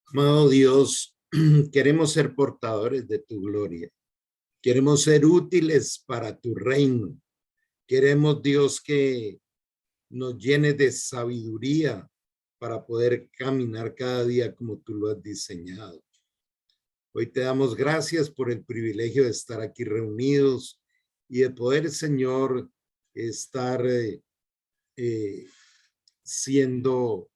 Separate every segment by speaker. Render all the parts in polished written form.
Speaker 1: Amado Dios, queremos ser portadores de tu gloria. Queremos ser útiles para tu reino. Queremos, Dios, que nos llenes de sabiduría para poder caminar cada día como tú lo has diseñado. Hoy te damos gracias por el privilegio de estar aquí reunidos y de poder, Señor, estar siendo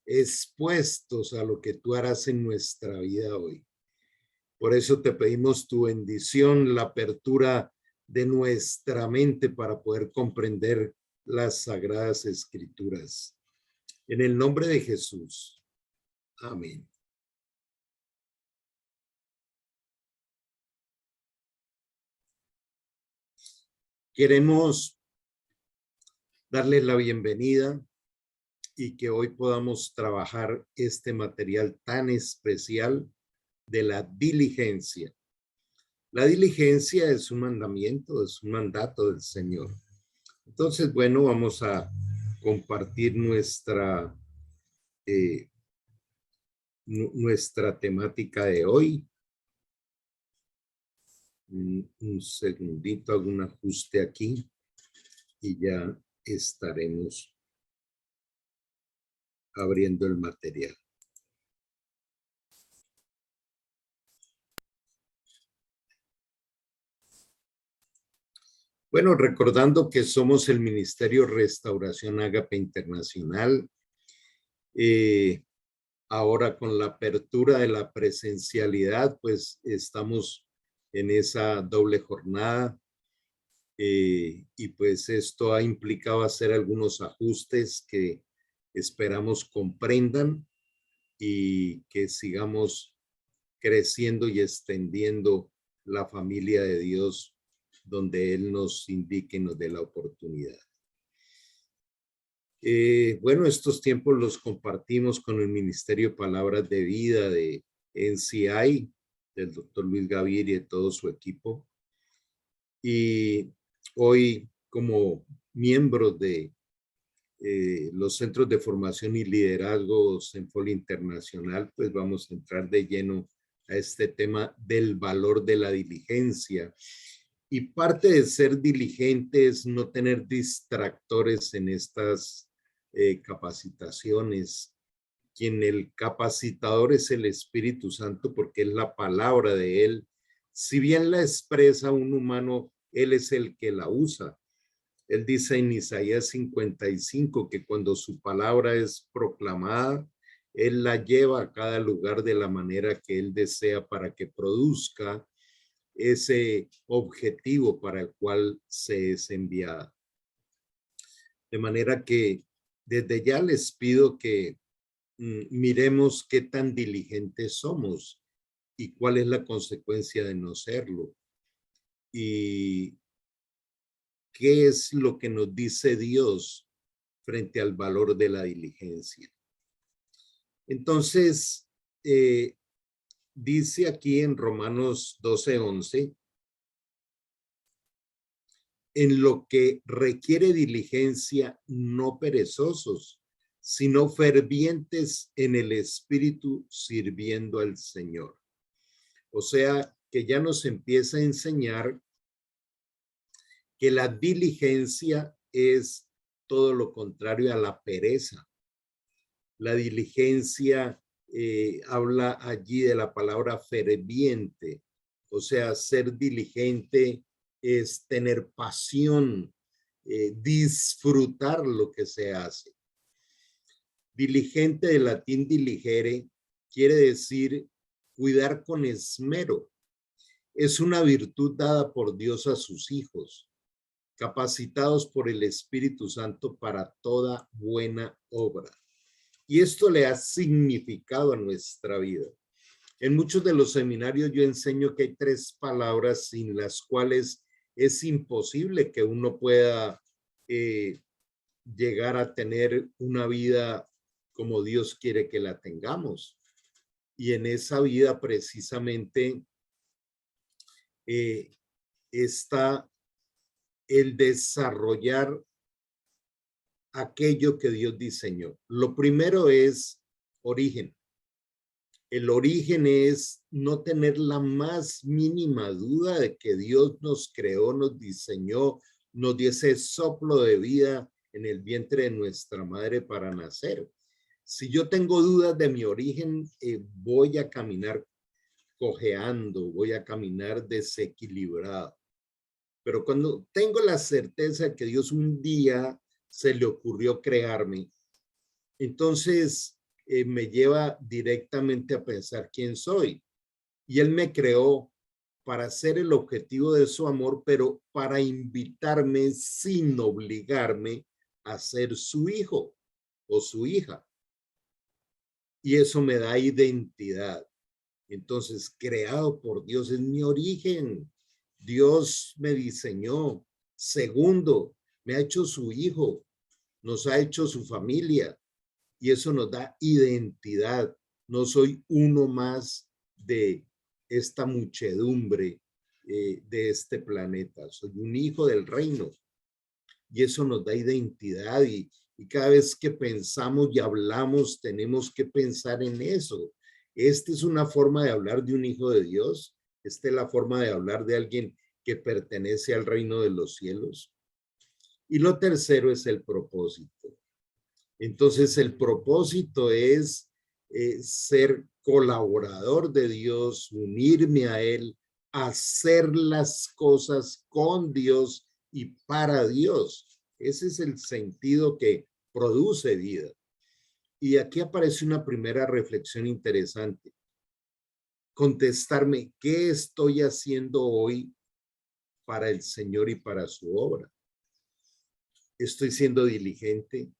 Speaker 1: expuestos a lo que tú harás en nuestra vida hoy. Por eso te pedimos tu bendición, la apertura de nuestra mente para poder comprender las sagradas escrituras. En el nombre de Jesús. Amén. Queremos darle la bienvenida y que hoy podamos trabajar este material tan especial de la diligencia. La diligencia es un mandamiento, es un mandato del Señor. Entonces, bueno, vamos a compartir nuestra temática de hoy. Un segundito, hago un ajuste aquí y ya estaremos abriendo el material. Bueno, recordando que somos el Ministerio Restauración Ágape Internacional, ahora con la apertura de la presencialidad, pues estamos en esa doble jornada y pues esto ha implicado hacer algunos ajustes que esperamos comprendan y que sigamos creciendo y extendiendo la familia de Dios donde Él nos indique y nos dé la oportunidad. Bueno, estos tiempos los compartimos con el Ministerio Palabras de Vida de NCI, del doctor Luis Gaviria y de todo su equipo. Y hoy, como miembros de los Centros de Formación y Liderazgo Senfol Internacional, pues vamos a entrar de lleno a este tema del valor de la diligencia. Y parte de ser diligente es no tener distractores en estas capacitaciones. Quien el capacitador es el Espíritu Santo porque es la palabra de Él. Si bien la expresa un humano, Él es el que la usa. Él dice en Isaías 55 que cuando su palabra es proclamada, Él la lleva a cada lugar de la manera que Él desea para que produzca ese objetivo para el cual se es enviada. De manera que desde ya les pido que miremos qué tan diligentes somos y cuál es la consecuencia de no serlo. Y qué es lo que nos dice Dios frente al valor de la diligencia. Entonces, dice aquí en Romanos 12:11, en lo que requiere diligencia, no perezosos, sino fervientes en el espíritu sirviendo al Señor. O sea, que ya nos empieza a enseñar que la diligencia es todo lo contrario a la pereza. La diligencia habla allí de la palabra ferviente, o sea, ser diligente es tener pasión, disfrutar lo que se hace. Diligente, del latín diligere, quiere decir cuidar con esmero. Es una virtud dada por Dios a sus hijos, capacitados por el Espíritu Santo para toda buena obra. Y esto le ha significado a nuestra vida. En muchos de los seminarios yo enseño que hay 3 palabras sin las cuales es imposible que uno pueda llegar a tener una vida como Dios quiere que la tengamos. Y en esa vida precisamente está el desarrollar aquello que Dios diseñó. Lo primero es origen. El origen es no tener la más mínima duda de que Dios nos creó, nos diseñó, nos dio ese soplo de vida en el vientre de nuestra madre para nacer. Si yo tengo dudas de mi origen, voy a caminar cojeando, voy a caminar desequilibrado. Pero cuando tengo la certeza de que Dios un día se le ocurrió crearme, entonces me lleva directamente a pensar quién soy. Y Él me creó para ser el objetivo de su amor, pero para invitarme sin obligarme a ser su hijo o su hija. Y eso me da identidad. Entonces, creado por Dios es mi origen. Dios me diseñó. Segundo, me ha hecho su hijo, nos ha hecho su familia y eso nos da identidad. No soy uno más de esta muchedumbre de este planeta. Soy un hijo del reino y eso nos da identidad y cada vez que pensamos y hablamos tenemos que pensar en eso. Esta es una forma de hablar de un hijo de Dios. Esta es la forma de hablar de alguien que pertenece al reino de los cielos. Y lo tercero es el propósito. Entonces el propósito es ser colaborador de Dios, unirme a Él, hacer las cosas con Dios y para Dios. Ese es el sentido que produce vida. Y aquí aparece una primera reflexión interesante. Contestarme, ¿qué estoy haciendo hoy para el Señor y para su obra? ¿Estoy siendo diligente?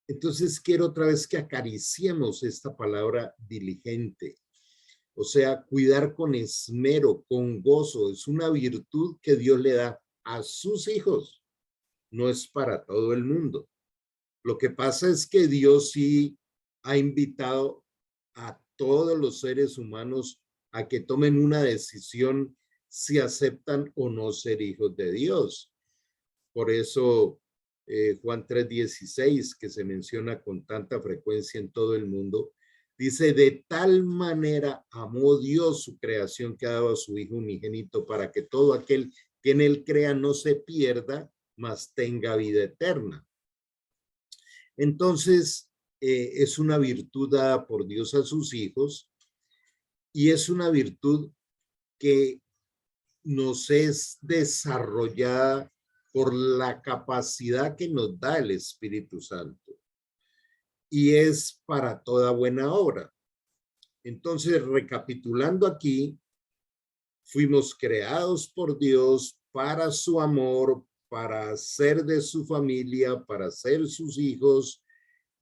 Speaker 1: Entonces quiero otra vez que acariciemos esta palabra diligente. O sea, cuidar con esmero, con gozo. Es una virtud que Dios le da a sus hijos. No es para todo el mundo. Lo que pasa es que Dios sí ha invitado a todos los seres humanos a que tomen una decisión si aceptan o no ser hijos de Dios. Por eso Juan 3:16, que se menciona con tanta frecuencia en todo el mundo, dice, de tal manera amó Dios su creación que ha dado a su Hijo unigénito para que todo aquel que en él crea no se pierda, mas tenga vida eterna. Entonces, es una virtud dada por Dios a sus hijos y es una virtud que nos es desarrollada por la capacidad que nos da el Espíritu Santo y es para toda buena obra. Entonces, recapitulando aquí, fuimos creados por Dios para su amor, para ser de su familia, para ser sus hijos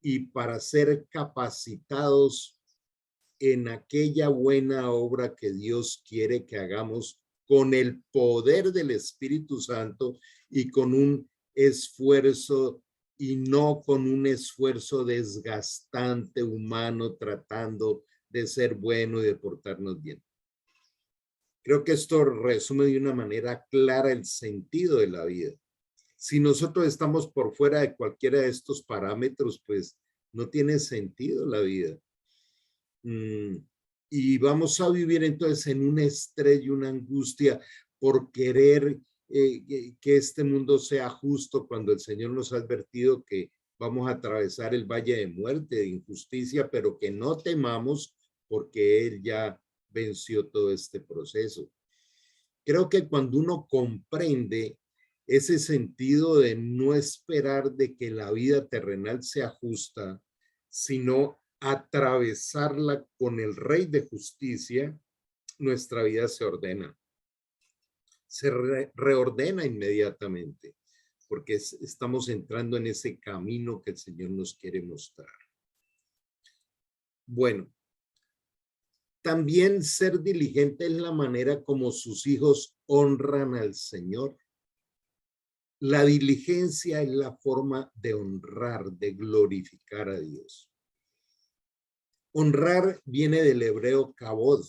Speaker 1: y para ser capacitados en aquella buena obra que Dios quiere que hagamos con el poder del Espíritu Santo y con un esfuerzo y no con un esfuerzo desgastante humano tratando de ser bueno y de portarnos bien. Creo que esto resume de una manera clara el sentido de la vida. Si nosotros estamos por fuera de cualquiera de estos parámetros, pues no tiene sentido la vida. Y vamos a vivir entonces en un estrés y una angustia por querer que este mundo sea justo cuando el Señor nos ha advertido que vamos a atravesar el valle de muerte, de injusticia, pero que no temamos porque Él ya venció todo este proceso. Creo que cuando uno comprende ese sentido de no esperar de que la vida terrenal sea justa, sino atravesarla con el Rey de Justicia, nuestra vida se ordena, se reordena inmediatamente, porque estamos entrando en ese camino que el Señor nos quiere mostrar. Bueno, también ser diligente es la manera como sus hijos honran al Señor. La diligencia es la forma de honrar, de glorificar a Dios. Honrar viene del hebreo kabod.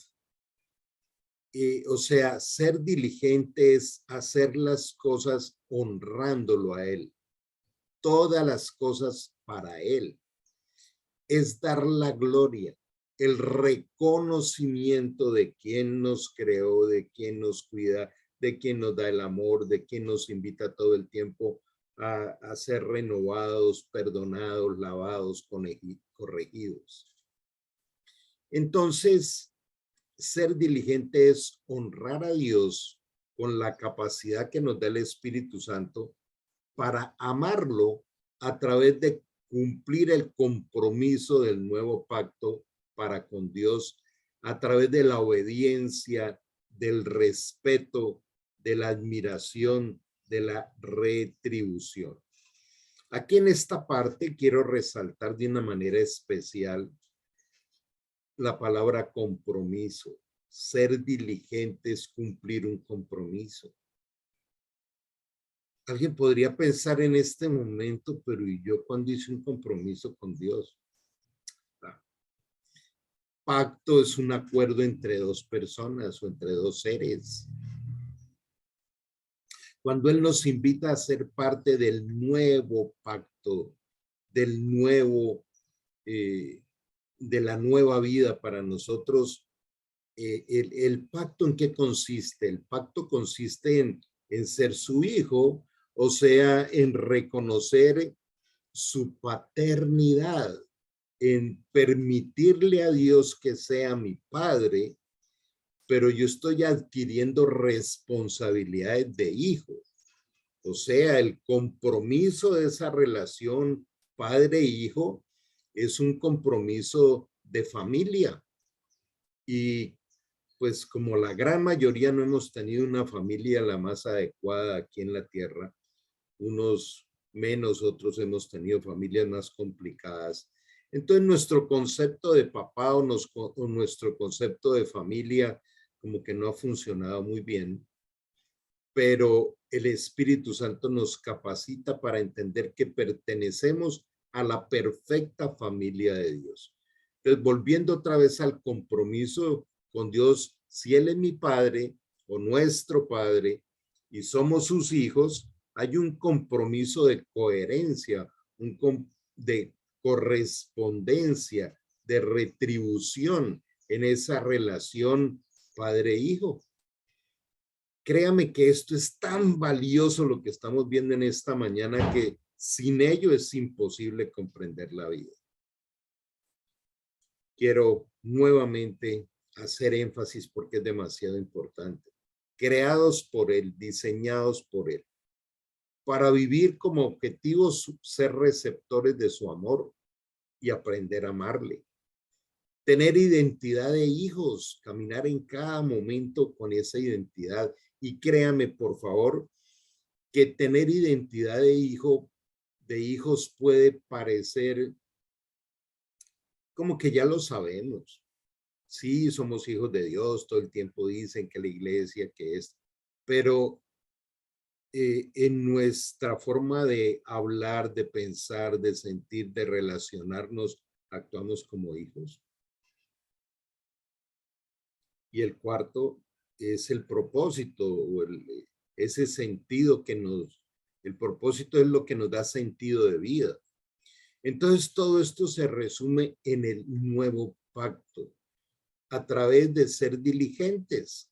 Speaker 1: O sea, ser diligente es hacer las cosas honrándolo a Él. Todas las cosas para Él. Es dar la gloria, el reconocimiento de quien nos creó, de quien nos cuida, de quien nos da el amor, de quien nos invita todo el tiempo a ser renovados, perdonados, lavados, corregidos. Entonces, ser diligente es honrar a Dios con la capacidad que nos da el Espíritu Santo para amarlo a través de cumplir el compromiso del nuevo pacto para con Dios, a través de la obediencia, del respeto, de la admiración, de la retribución. Aquí en esta parte quiero resaltar de una manera especial la palabra compromiso. Ser diligente es cumplir un compromiso. Alguien podría pensar en este momento, pero ¿y yo cuando hice un compromiso con Dios? Pacto es un acuerdo entre dos personas o entre dos seres. Cuando Él nos invita a ser parte del nuevo pacto, del nuevo, de la nueva vida para nosotros, el pacto ¿en qué consiste? El pacto consiste en ser su hijo, o sea, en reconocer su paternidad, en permitirle a Dios que sea mi padre, pero yo estoy adquiriendo responsabilidades de hijo. O sea, el compromiso de esa relación padre-hijo es un compromiso de familia. Y pues como la gran mayoría no hemos tenido una familia la más adecuada aquí en la tierra, unos menos, otros hemos tenido familias más complicadas. Entonces nuestro concepto de papá o nuestro concepto de familia como que no ha funcionado muy bien, pero el Espíritu Santo nos capacita para entender que pertenecemos a la perfecta familia de Dios. Entonces, volviendo otra vez al compromiso con Dios, si Él es mi Padre o nuestro Padre y somos sus hijos, hay un compromiso de coherencia, de correspondencia, de retribución en esa relación padre-hijo. Créame que esto es tan valioso lo que estamos viendo en esta mañana que sin ello es imposible comprender la vida. Quiero nuevamente hacer énfasis porque es demasiado importante. Creados por Él, diseñados por Él, para vivir como objetivos, ser receptores de su amor y aprender a amarle. Tener identidad de hijos, caminar en cada momento con esa identidad. Y créame, por favor, que tener identidad de hijos puede parecer como que ya lo sabemos. Sí, somos hijos de Dios, todo el tiempo dicen que la iglesia, que es, pero en nuestra forma de hablar, de pensar, de sentir, de relacionarnos, actuamos como hijos. Y el cuarto es el propósito o ese sentido el propósito es lo que nos da sentido de vida. Entonces todo esto se resume en el nuevo pacto a través de ser diligentes.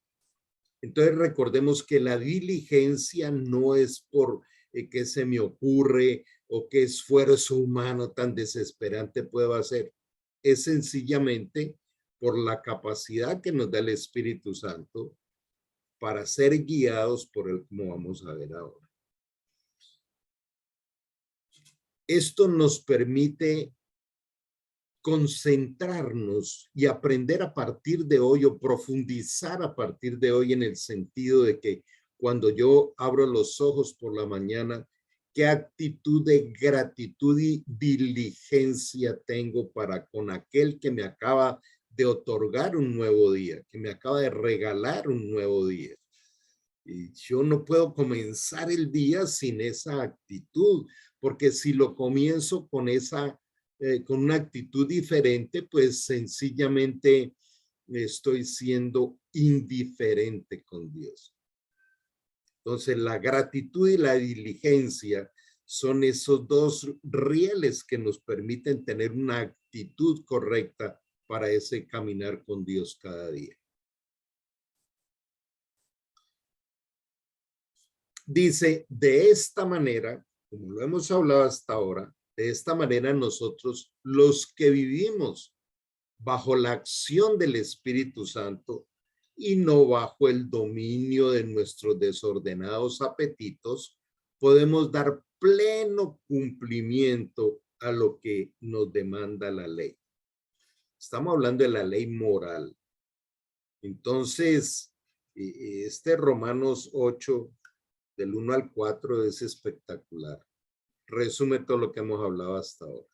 Speaker 1: Entonces recordemos que la diligencia no es por qué se me ocurre o qué esfuerzo humano tan desesperante puedo hacer. Es sencillamente por la capacidad que nos da el Espíritu Santo para ser guiados por Él, como vamos a ver ahora. Esto nos permite concentrarnos y aprender a partir de hoy o profundizar a partir de hoy en el sentido de que cuando yo abro los ojos por la mañana, ¿qué actitud de gratitud y diligencia tengo para con aquel que me acaba de otorgar un nuevo día, que me acaba de regalar un nuevo día? Y yo no puedo comenzar el día sin esa actitud, porque si lo comienzo con con una actitud diferente, pues sencillamente estoy siendo indiferente con Dios. Entonces, la gratitud y la diligencia son esos dos rieles que nos permiten tener una actitud correcta para ese caminar con Dios cada día. Dice, de esta manera, como lo hemos hablado hasta ahora, de esta manera nosotros, los que vivimos bajo la acción del Espíritu Santo y no bajo el dominio de nuestros desordenados apetitos, podemos dar pleno cumplimiento a lo que nos demanda la ley. Estamos hablando de la ley moral. Entonces, este Romanos 8, del 1 al 4, es espectacular. Resume todo lo que hemos hablado hasta ahora.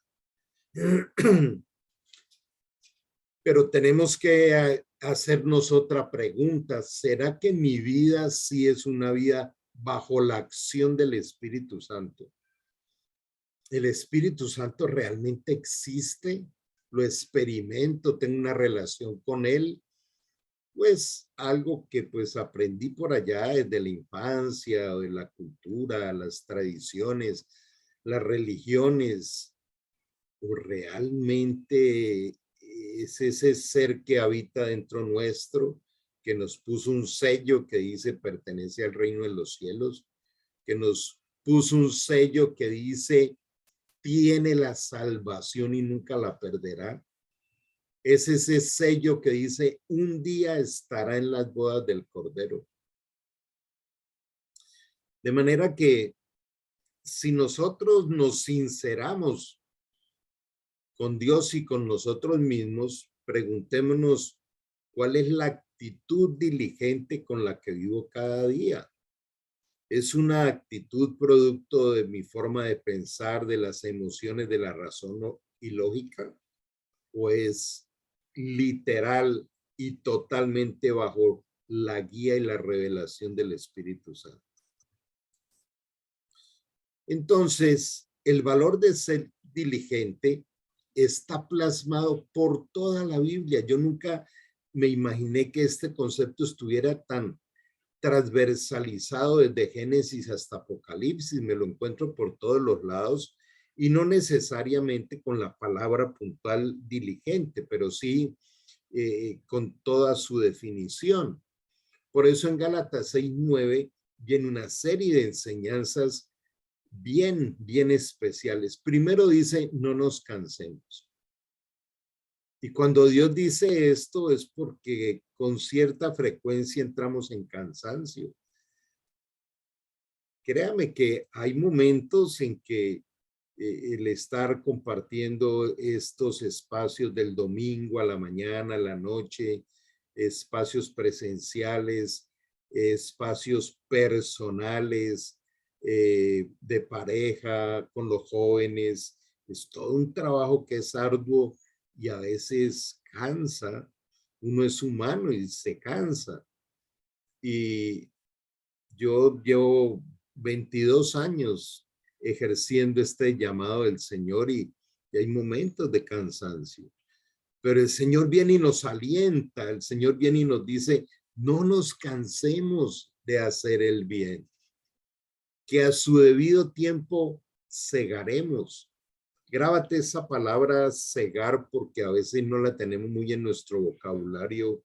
Speaker 1: Pero tenemos que hacernos otra pregunta. ¿Será que mi vida sí es una vida bajo la acción del Espíritu Santo? ¿El Espíritu Santo realmente existe? ¿Lo experimento? ¿Tengo una relación con él? Pues algo que pues aprendí por allá desde la infancia, de la cultura, las tradiciones, las religiones. ¿O realmente es ese ser que habita dentro nuestro, que nos puso un sello que dice pertenece al reino de los cielos, que nos puso un sello que dice tiene la salvación y nunca la perderá? Es ese sello que dice un día estará en las bodas del Cordero. De manera que si nosotros nos sinceramos con Dios y con nosotros mismos, preguntémonos cuál es la actitud diligente con la que vivo cada día. ¿Es una actitud producto de mi forma de pensar, de las emociones, de la razón y lógica? ¿O es literal y totalmente bajo la guía y la revelación del Espíritu Santo? Entonces, el valor de ser diligente está plasmado por toda la Biblia. Yo nunca me imaginé que este concepto estuviera tan transversalizado desde Génesis hasta Apocalipsis. Me lo encuentro por todos los lados y no necesariamente con la palabra puntual diligente, pero sí con toda su definición. Por eso en Gálatas 6:9 viene una serie de enseñanzas bien especiales. Primero dice, no nos cansemos. Y cuando Dios dice esto es porque con cierta frecuencia entramos en cansancio. Créame que hay momentos en que el estar compartiendo estos espacios del domingo a la mañana, a la noche, espacios presenciales, espacios personales, de pareja, con los jóvenes, es todo un trabajo que es arduo y a veces cansa. Uno es humano y se cansa. Y yo llevo 22 años ejerciendo este llamado del Señor y hay momentos de cansancio. Pero el Señor viene y nos alienta, el Señor viene y nos dice, no nos cansemos de hacer el bien, que a su debido tiempo segaremos. Grábate esa palabra cegar porque a veces no la tenemos muy en nuestro vocabulario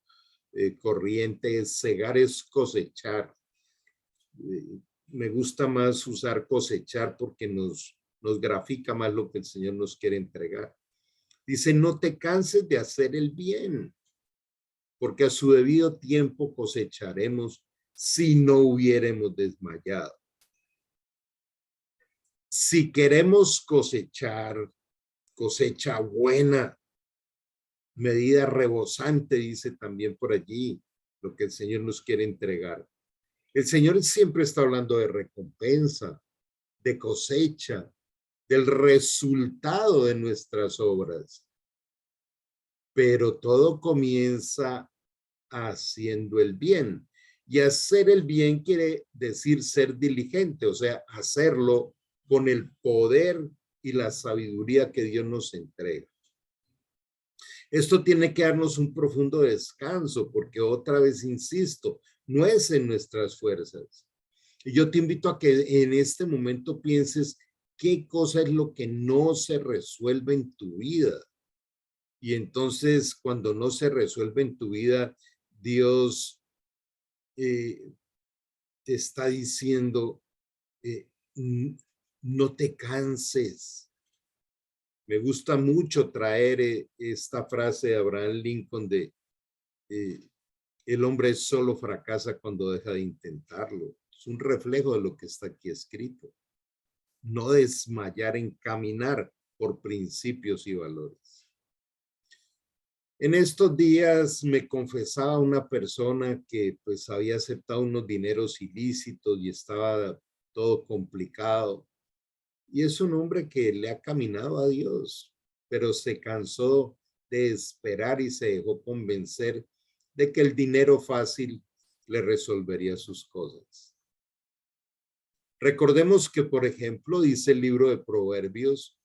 Speaker 1: corriente. Cegar es cosechar. Me gusta más usar cosechar porque nos grafica más lo que el Señor nos quiere entregar. Dice, no te canses de hacer el bien, porque a su debido tiempo cosecharemos si no hubiéramos desmayado. Si queremos cosechar, cosecha buena, medida rebosante, dice también por allí, lo que el Señor nos quiere entregar. El Señor siempre está hablando de recompensa, de cosecha, del resultado de nuestras obras. Pero todo comienza haciendo el bien. Y hacer el bien quiere decir ser diligente, o sea, hacerlo con el poder y la sabiduría que Dios nos entrega. Esto tiene que darnos un profundo descanso, porque otra vez insisto, no es en nuestras fuerzas. Y yo te invito a que en este momento pienses qué cosa es lo que no se resuelve en tu vida. Y entonces, cuando no se resuelve en tu vida, Dios eh, te está diciendo, eh, no te canses. Me gusta mucho traer esta frase de Abraham Lincoln de eh, el hombre solo fracasa cuando deja de intentarlo. Es un reflejo de lo que está aquí escrito. No desmayar en caminar por principios y valores. En estos días me confesaba una persona que pues había aceptado unos dineros ilícitos y estaba todo complicado. Y es un hombre que le ha caminado a Dios, pero se cansó de esperar y se dejó convencer de que el dinero fácil le resolvería sus cosas. Recordemos que, por ejemplo, dice el libro de Proverbios,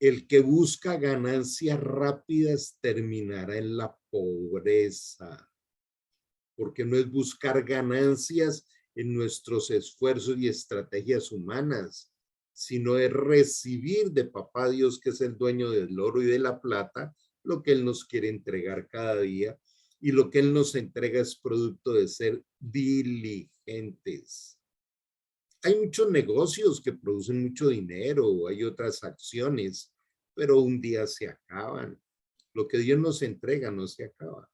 Speaker 1: el que busca ganancias rápidas terminará en la pobreza, porque no es buscar ganancias en nuestros esfuerzos y estrategias humanas, sino es recibir de Papá Dios, que es el dueño del oro y de la plata, lo que Él nos quiere entregar cada día, y lo que Él nos entrega es producto de ser diligentes. Hay muchos negocios que producen mucho dinero, hay otras acciones, pero un día se acaban. Lo que Dios nos entrega no se acaba,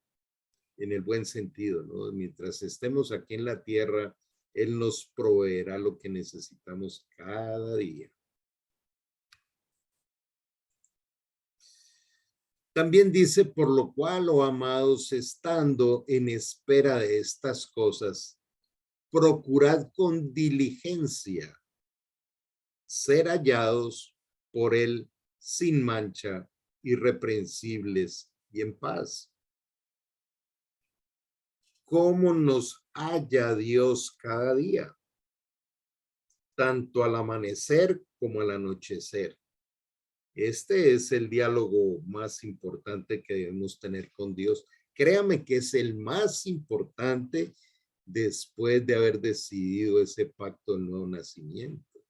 Speaker 1: en el buen sentido, ¿no? Mientras estemos aquí en la tierra, Él nos proveerá lo que necesitamos cada día. También dice, por lo cual, oh amados, estando en espera de estas cosas, procurad con diligencia ser hallados por Él sin mancha, irreprensibles y en paz. ¿Cómo nos halla Dios cada día? Tanto al amanecer como al anochecer. Este es el diálogo más importante que debemos tener con Dios. Créame que es el más importante después de haber decidido ese pacto del nuevo nacimiento.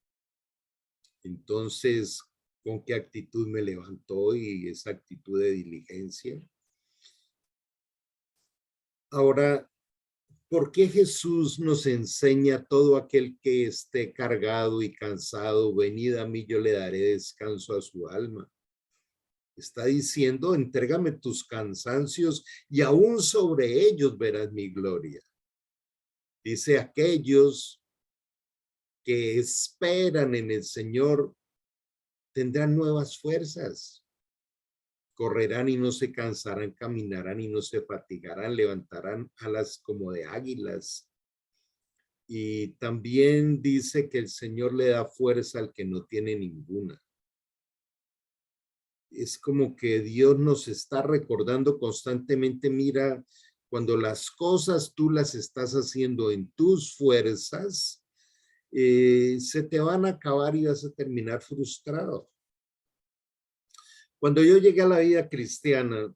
Speaker 1: Entonces, ¿con qué actitud me levanto hoy? Esa actitud de diligencia. Ahora, ¿por qué Jesús nos enseña todo aquel que esté cargado y cansado? Venid a mí, yo le daré descanso a su alma. Está diciendo, entrégame tus cansancios y aún sobre ellos verás mi gloria. Dice, aquellos que esperan en el Señor tendrán nuevas fuerzas. Correrán y no se cansarán, caminarán y no se fatigarán, levantarán alas como de águilas. Y también dice que el Señor le da fuerza al que no tiene ninguna. Es como que Dios nos está recordando constantemente, mira, cuando las cosas tú las estás haciendo en tus fuerzas, se te van a acabar y vas a terminar frustrado. Cuando yo llegué a la vida cristiana,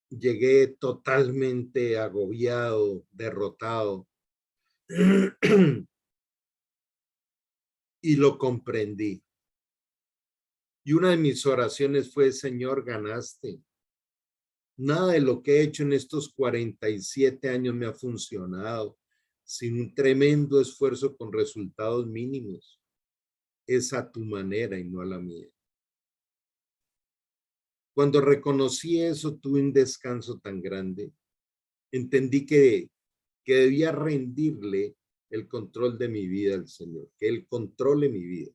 Speaker 1: llegué totalmente agobiado, derrotado, y lo comprendí. Y una de mis oraciones fue, Señor, ganaste. Nada de lo que he hecho en estos 47 años me ha funcionado, sin un tremendo esfuerzo con resultados mínimos. Es a tu manera y no a la mía. Cuando reconocí eso, tuve un descanso tan grande. Entendí que debía rendirle el control de mi vida al Señor, que Él controle mi vida.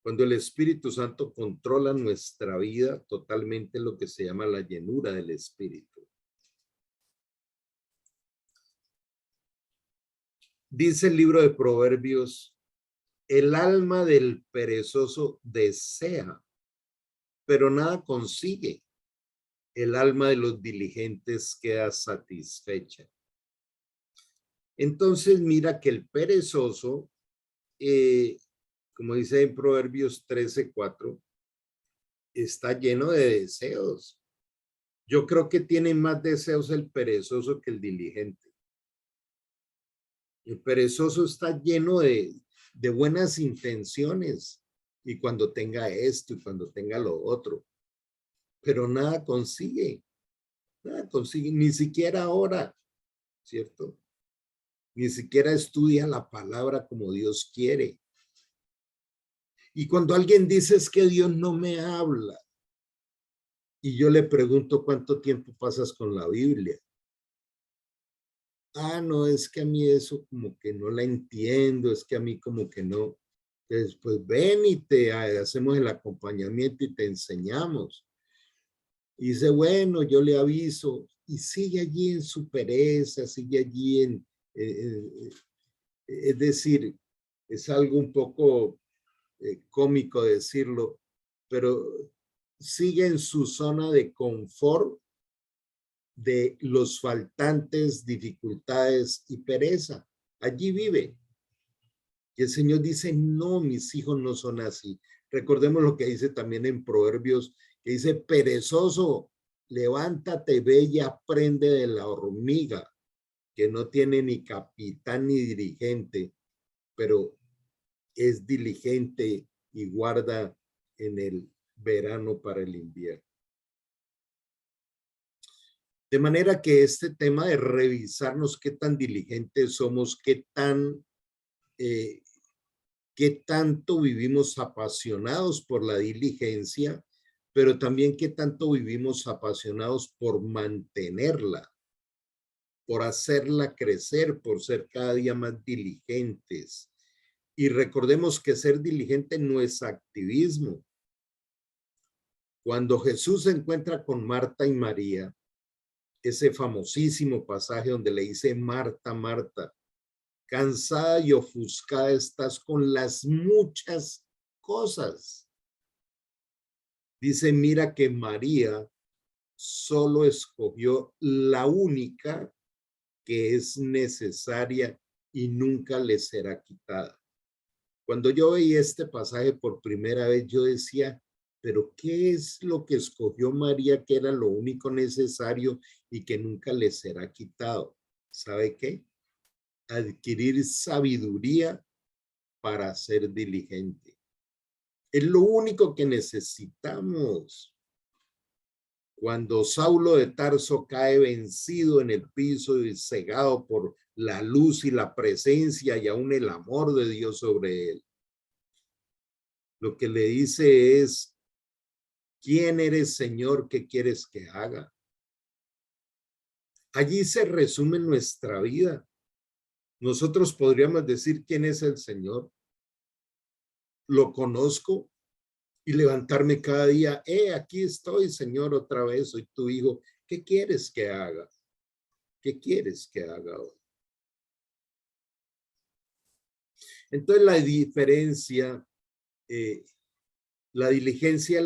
Speaker 1: Cuando el Espíritu Santo controla nuestra vida, totalmente lo que se llama la llenura del Espíritu. Dice el libro de Proverbios, el alma del perezoso desea, pero nada consigue. El alma de los diligentes queda satisfecha. Entonces mira que el perezoso, como dice en Proverbios 13:4, está lleno de deseos. Yo creo que tiene más deseos el perezoso que el diligente. El perezoso está lleno de buenas intenciones y cuando tenga esto y cuando tenga lo otro, pero nada consigue, ni siquiera ahora, ¿cierto? Ni siquiera estudia la palabra como Dios quiere. Y cuando alguien dice es que Dios no me habla, y yo le pregunto cuánto tiempo pasas con la Biblia. Ah, no, es que a mí eso como que no la entiendo, es que a mí como que no. Entonces, pues ven y te hacemos el acompañamiento y te enseñamos. Y dice, bueno, yo le aviso. Y sigue allí en su pereza, sigue allí es decir, es algo un poco cómico decirlo, pero sigue en su zona de confort de los faltantes, dificultades y pereza. Allí vive. Y el Señor dice, no, mis hijos no son así. Recordemos lo que dice también en Proverbios, que dice, perezoso, levántate, ve y aprende de la hormiga, que no tiene ni capitán ni dirigente, pero es diligente y guarda en el verano para el invierno. De manera que este tema de revisarnos qué tan diligentes somos, qué tanto vivimos apasionados por la diligencia, pero también qué tanto vivimos apasionados por mantenerla, por hacerla crecer, por ser cada día más diligentes. Y recordemos que ser diligente no es activismo. Cuando Jesús se encuentra con Marta y María, ese famosísimo pasaje donde le dice, Marta, Marta, cansada y ofuscada estás con las muchas cosas. Dice, mira que María solo escogió la única que es necesaria y nunca le será quitada. Cuando yo veía este pasaje por primera vez, yo decía, pero ¿qué es lo que escogió María que era lo único necesario y que nunca le será quitado? ¿Sabe qué? Adquirir sabiduría para ser diligente. Es lo único que necesitamos. Cuando Saulo de Tarso cae vencido en el piso y cegado por la luz y la presencia y aún el amor de Dios sobre él, lo que le dice es, ¿quién eres, Señor? ¿Qué quieres que haga? Allí se resume nuestra vida. Nosotros podríamos decir, ¿quién es el Señor? Lo conozco y levantarme cada día, aquí estoy, Señor, otra vez, soy tu hijo. ¿Qué quieres que haga? ¿Qué quieres que haga hoy? Entonces la diligencia es la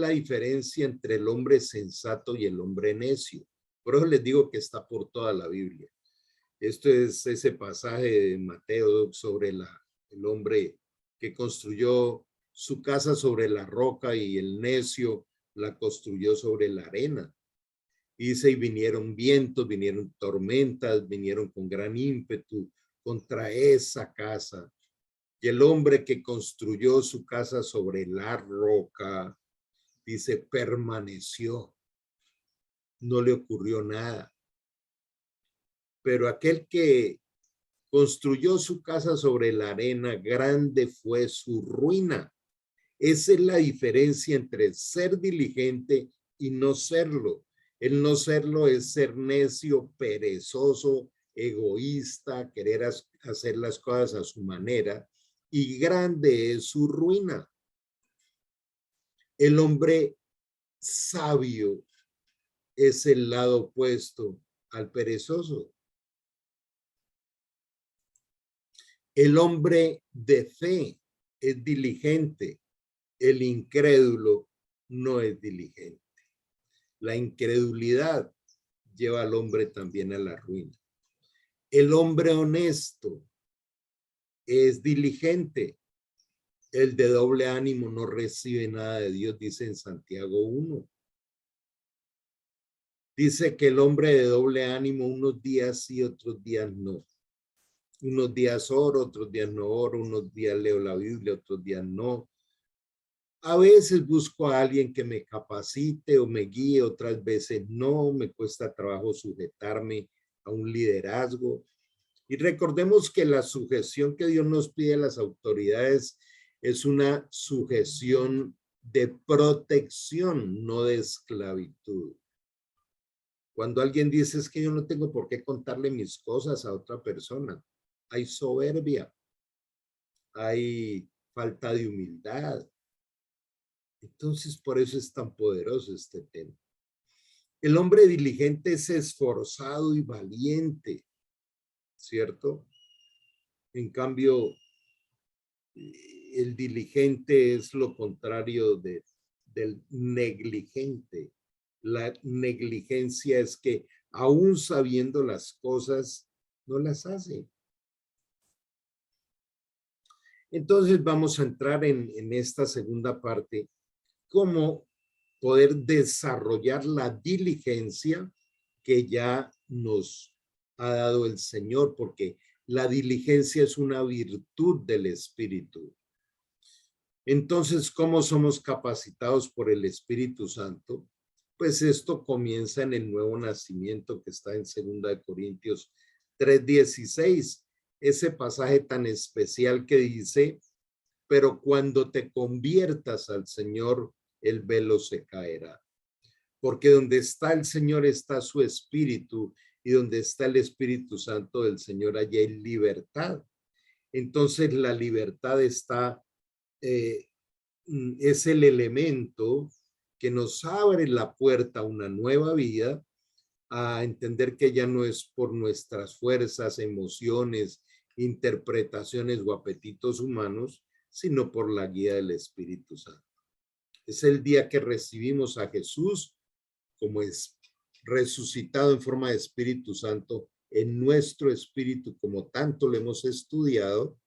Speaker 1: diferencia entre el hombre sensato y el hombre necio. Por eso les digo que está por toda la Biblia. Esto es ese pasaje de Mateo sobre el hombre que construyó su casa sobre la roca y el necio la construyó sobre la arena. Y dice, y vinieron vientos, vinieron tormentas, vinieron con gran ímpetu contra esa casa. Y el hombre que construyó su casa sobre la roca, dice, permaneció. No le ocurrió nada. Pero aquel que construyó su casa sobre la arena, grande fue su ruina. Esa es la diferencia entre ser diligente y no serlo. El no serlo es ser necio, perezoso, egoísta, querer hacer las cosas a su manera, y grande es su ruina. El hombre sabio es el lado opuesto al perezoso. El hombre de fe es diligente, el incrédulo no es diligente. La incredulidad lleva al hombre también a la ruina. El hombre honesto es diligente. El de doble ánimo no recibe nada de Dios, dice en Santiago 1. Dice que el hombre de doble ánimo unos días sí, otros días no. Unos días oro, otros días no oro, unos días leo la Biblia, otros días no. A veces busco a alguien que me capacite o me guíe, otras veces no, me cuesta trabajo sujetarme a un liderazgo. Y recordemos que la sujeción que Dios nos pide a las autoridades es una sujeción de protección, no de esclavitud. Cuando alguien dice es que yo no tengo por qué contarle mis cosas a otra persona, hay soberbia, hay falta de humildad. Entonces, por eso es tan poderoso este tema. El hombre diligente es esforzado y valiente, ¿cierto? En cambio, el diligente es lo contrario del negligente. La negligencia es que aún sabiendo las cosas, no las hace. Entonces vamos a entrar en esta segunda parte, cómo poder desarrollar la diligencia que ya nos ha dado el Señor, porque la diligencia es una virtud del Espíritu. Entonces, ¿cómo somos capacitados por el Espíritu Santo? Pues esto comienza en el nuevo nacimiento que está en 2 Corintios 3:16, ese pasaje tan especial que dice, pero cuando te conviertas al Señor, el velo se caerá. Porque donde está el Señor está su Espíritu, y donde está el Espíritu Santo del Señor, allí hay libertad. Entonces la libertad está, es el elemento que nos abre la puerta a una nueva vida, a entender que ya no es por nuestras fuerzas, emociones, interpretaciones o apetitos humanos, sino por la guía del Espíritu Santo. Es el día que recibimos a Jesús como es resucitado en forma de Espíritu Santo en nuestro espíritu, como tanto lo hemos estudiado,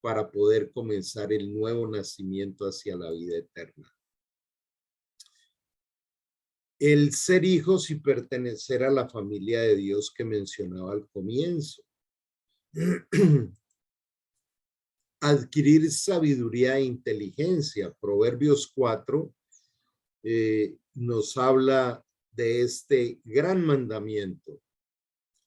Speaker 1: para poder comenzar el nuevo nacimiento hacia la vida eterna. El ser hijos y pertenecer a la familia de Dios que mencionaba al comienzo. Adquirir sabiduría e inteligencia. Proverbios 4 nos habla de este gran mandamiento.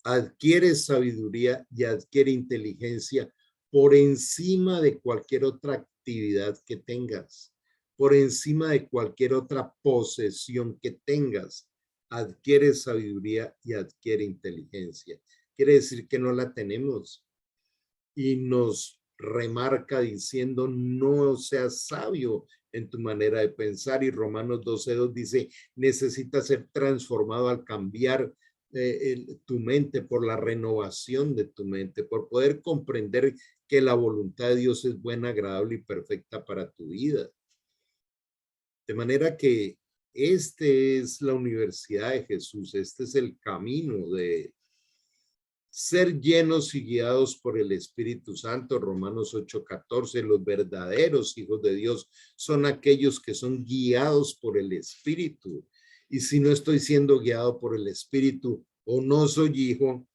Speaker 1: Adquiere sabiduría y adquiere inteligencia por encima de cualquier otra actividad que tengas, por encima de cualquier otra posesión que tengas. Adquiere sabiduría y adquiere inteligencia. Quiere decir que no la tenemos. Y nos remarca diciendo, no seas sabio en tu manera de pensar. Y Romanos 12:2 dice, necesitas ser transformado al cambiar tu mente, por la renovación de tu mente, por poder comprender que la voluntad de Dios es buena, agradable y perfecta para tu vida. De manera que este es la universidad de Jesús, este es el camino de ser llenos y guiados por el Espíritu Santo. Romanos 8:14, los verdaderos hijos de Dios son aquellos que son guiados por el Espíritu. Y si no estoy siendo guiado por el Espíritu, o no soy hijo,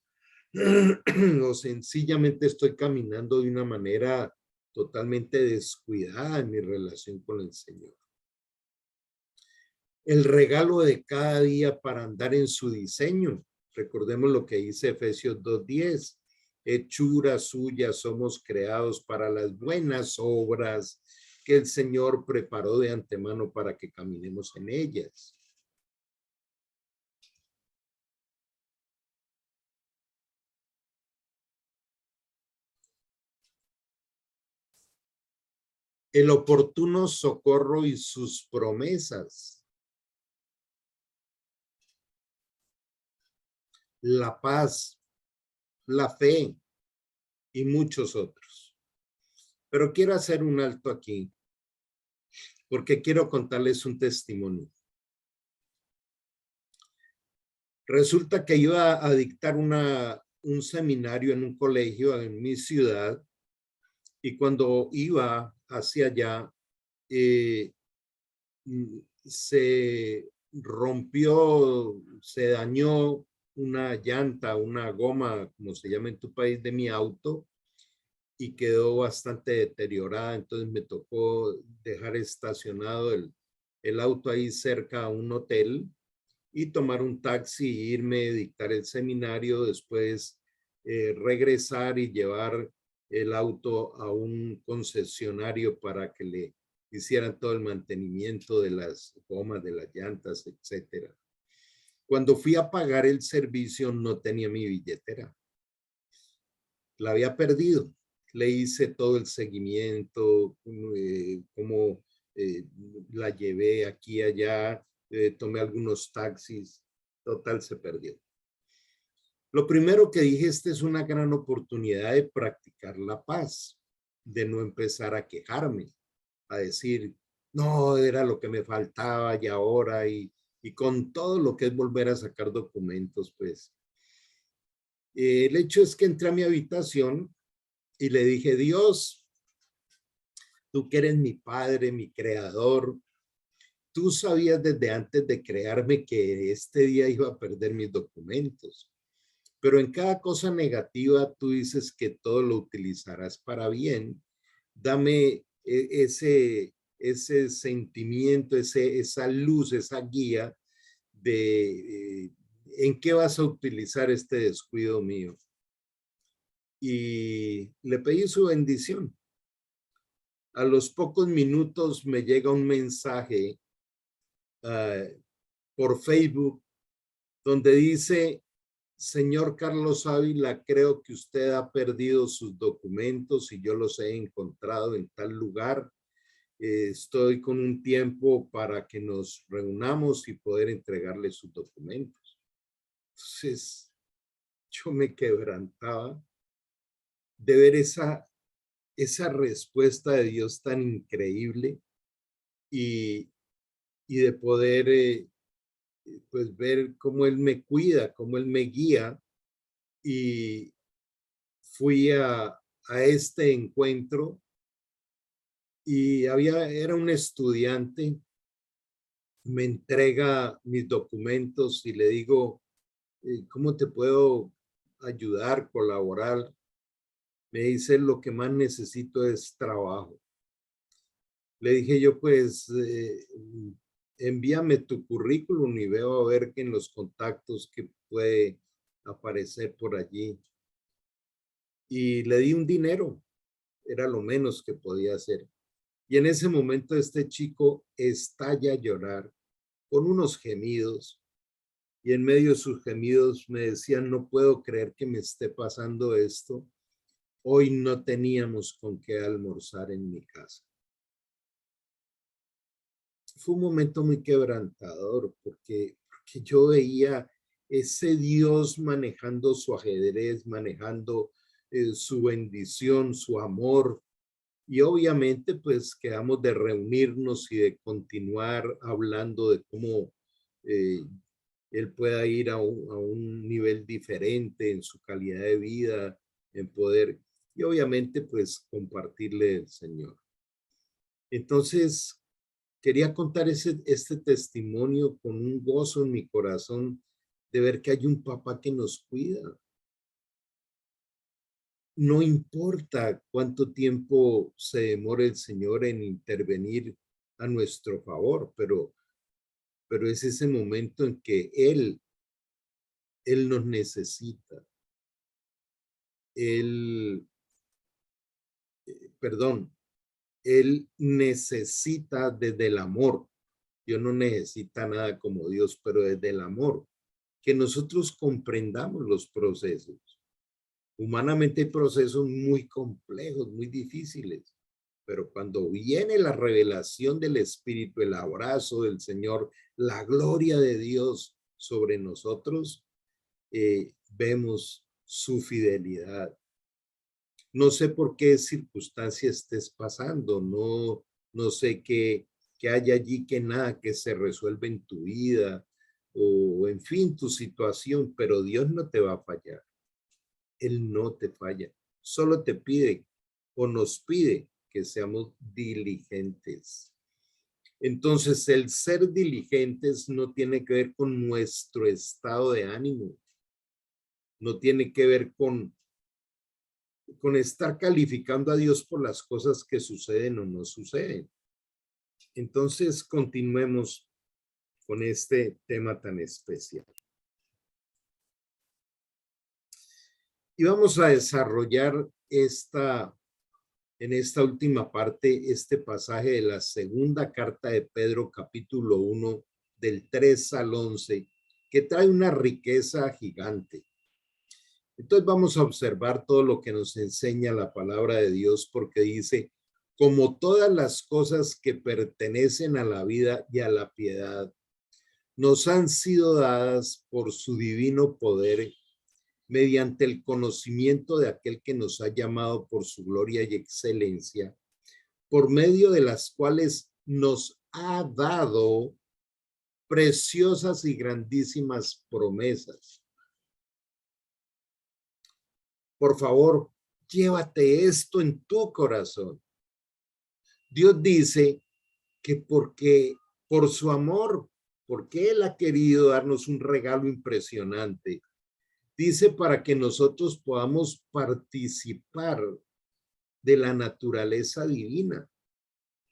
Speaker 1: o sencillamente estoy caminando de una manera totalmente descuidada en mi relación con el Señor. El regalo de cada día para andar en su diseño. Recordemos lo que dice Efesios 2:10. Hechura suya somos creados para las buenas obras que el Señor preparó de antemano para que caminemos en ellas. El oportuno socorro y sus promesas. La paz, la fe y muchos otros. Pero quiero hacer un alto aquí, porque quiero contarles un testimonio. Resulta que iba a dictar un seminario en un colegio en mi ciudad, y cuando iba hacia allá, se rompió, se dañó una llanta, una goma, como se llama en tu país, de mi auto y quedó bastante deteriorada. Entonces me tocó dejar estacionado el auto ahí cerca a un hotel y tomar un taxi, irme, dictar el seminario, después regresar y llevar el auto a un concesionario para que le hicieran todo el mantenimiento de las gomas, de las llantas, etcétera. Cuando fui a pagar el servicio no tenía mi billetera. La había perdido. Le hice todo el seguimiento, cómo la llevé aquí y allá, tomé algunos taxis, total se perdió. Lo primero que dije, esta es una gran oportunidad de practicar la paz, de no empezar a quejarme, a decir, no, era lo que me faltaba y ahora, y con todo lo que es volver a sacar documentos, pues. El hecho es que entré a mi habitación y le dije, Dios, tú que eres mi padre, mi creador, tú sabías desde antes de crearme que este día iba a perder mis documentos, pero en cada cosa negativa tú dices que todo lo utilizarás para bien. Dame ese sentimiento, esa luz, esa guía de en qué vas a utilizar este descuido mío. Y le pedí su bendición. A los pocos minutos me llega un mensaje por Facebook donde dice, señor Carlos Ávila, creo que usted ha perdido sus documentos y yo los he encontrado en tal lugar. Estoy con un tiempo para que nos reunamos y poder entregarle sus documentos. Entonces, yo me quebrantaba de ver esa respuesta de Dios tan increíble y, y de poder pues ver cómo Él me cuida, cómo Él me guía. Y fui a este encuentro y era un estudiante, me entrega mis documentos y le digo, ¿cómo te puedo ayudar, colaborar? Me dice, lo que más necesito es trabajo. Le dije yo, pues, envíame tu currículum y veo a ver que en los contactos que puede aparecer por allí. Y le di un dinero, era lo menos que podía hacer. Y en ese momento este chico estalla a llorar con unos gemidos y en medio de sus gemidos me decían, no puedo creer que me esté pasando esto. Hoy no teníamos con qué almorzar en mi casa. Fue un momento muy quebrantador porque yo veía ese Dios manejando su ajedrez, manejando su bendición, su amor. Y obviamente pues quedamos de reunirnos y de continuar hablando de cómo eh, él pueda ir a un nivel diferente en su calidad de vida, en poder, y obviamente pues compartirle el Señor. Entonces, quería contar este testimonio con un gozo en mi corazón de ver que hay un papá que nos cuida. No importa cuánto tiempo se demore el Señor en intervenir a nuestro favor, pero es ese momento en que Él nos necesita. Él, perdón, Él necesita desde el amor. Dios no necesita nada como Dios, pero desde el amor, que nosotros comprendamos los procesos. Humanamente hay procesos muy complejos, muy difíciles, pero cuando viene la revelación del Espíritu, el abrazo del Señor, la gloria de Dios sobre nosotros, vemos su fidelidad. No sé por qué circunstancia estés pasando, no sé qué hay allí, que nada que se resuelve en tu vida o en fin, tu situación, pero Dios no te va a fallar. Él no te falla, solo te pide o nos pide que seamos diligentes. Entonces, el ser diligentes no tiene que ver con nuestro estado de ánimo, no tiene que ver con estar calificando a Dios por las cosas que suceden o no suceden. Entonces, continuemos con este tema tan especial. Y vamos a desarrollar en esta última parte, este pasaje de la segunda carta de Pedro, capítulo 1, del 3 al 11, que trae una riqueza gigante. Entonces vamos a observar todo lo que nos enseña la palabra de Dios, porque dice, como todas las cosas que pertenecen a la vida y a la piedad, nos han sido dadas por su divino poder, mediante el conocimiento de aquel que nos ha llamado por su gloria y excelencia, por medio de las cuales nos ha dado preciosas y grandísimas promesas. Por favor, llévate esto en tu corazón. Dios dice que porque por su amor, porque Él ha querido darnos un regalo impresionante, dice para que nosotros podamos participar de la naturaleza divina,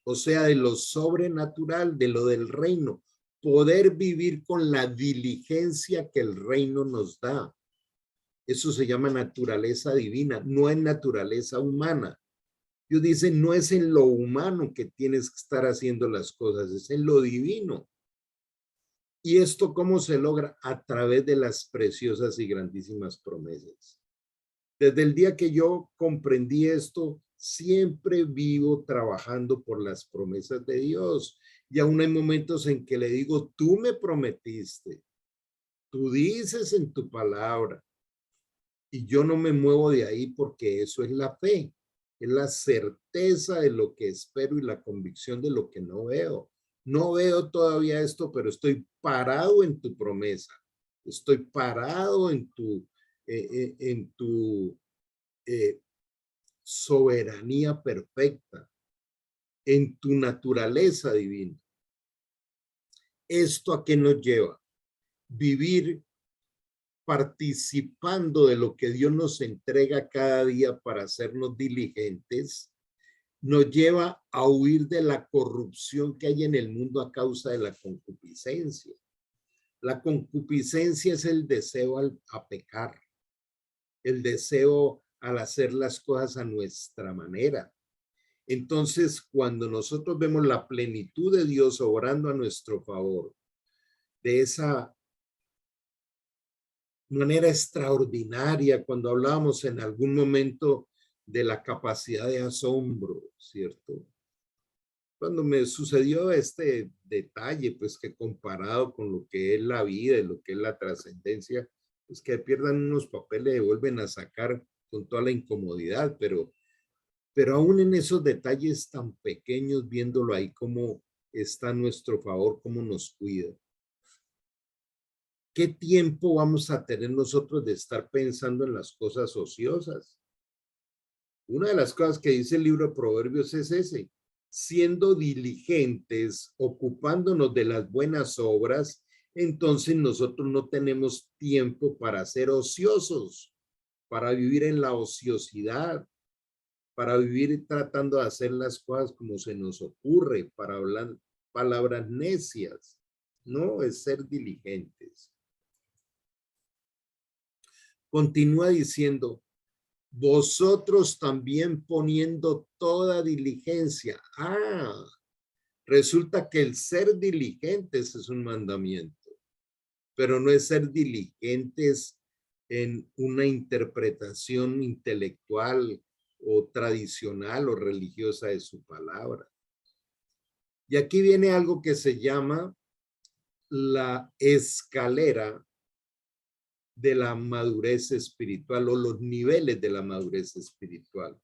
Speaker 1: o sea, de lo sobrenatural, de lo del reino, poder vivir con la diligencia que el reino nos da. Eso se llama naturaleza divina, no es naturaleza humana. Dios dice, no es en lo humano que tienes que estar haciendo las cosas, es en lo divino. ¿Y esto cómo se logra? A través de las preciosas y grandísimas promesas. Desde el día que yo comprendí esto, siempre vivo trabajando por las promesas de Dios. Y aún hay momentos en que le digo, tú me prometiste, tú dices en tu palabra, y yo no me muevo de ahí porque eso es la fe, es la certeza de lo que espero y la convicción de lo que no veo. No veo todavía esto, pero estoy parado en tu promesa, estoy parado en tu soberanía perfecta, en tu naturaleza divina. ¿Esto a qué nos lleva? Vivir participando de lo que Dios nos entrega cada día para hacernos diligentes, nos lleva a huir de la corrupción que hay en el mundo a causa de la concupiscencia. La concupiscencia es el deseo a pecar, el deseo al hacer las cosas a nuestra manera. Entonces, cuando nosotros vemos la plenitud de Dios obrando a nuestro favor, de esa manera extraordinaria, cuando hablábamos en algún momento de la capacidad de asombro, ¿cierto? Cuando me sucedió este detalle, pues que comparado con lo que es la vida y lo que es la trascendencia, pues que pierdan unos papeles y vuelven a sacar con toda la incomodidad, pero aún en esos detalles tan pequeños, viéndolo ahí cómo está a nuestro favor, cómo nos cuida. ¿Qué tiempo vamos a tener nosotros de estar pensando en las cosas ociosas? Una de las cosas que dice el libro de Proverbios es ese, siendo diligentes, ocupándonos de las buenas obras, entonces nosotros no tenemos tiempo para ser ociosos, para vivir en la ociosidad, para vivir tratando de hacer las cosas como se nos ocurre, para hablar palabras necias. No, es ser diligentes. Continúa diciendo, vosotros también poniendo toda diligencia. Resulta que el ser diligentes es un mandamiento, pero no es ser diligentes en una interpretación intelectual o tradicional o religiosa de su palabra. Y aquí viene algo que se llama la escalera de la madurez espiritual o los niveles de la madurez espiritual.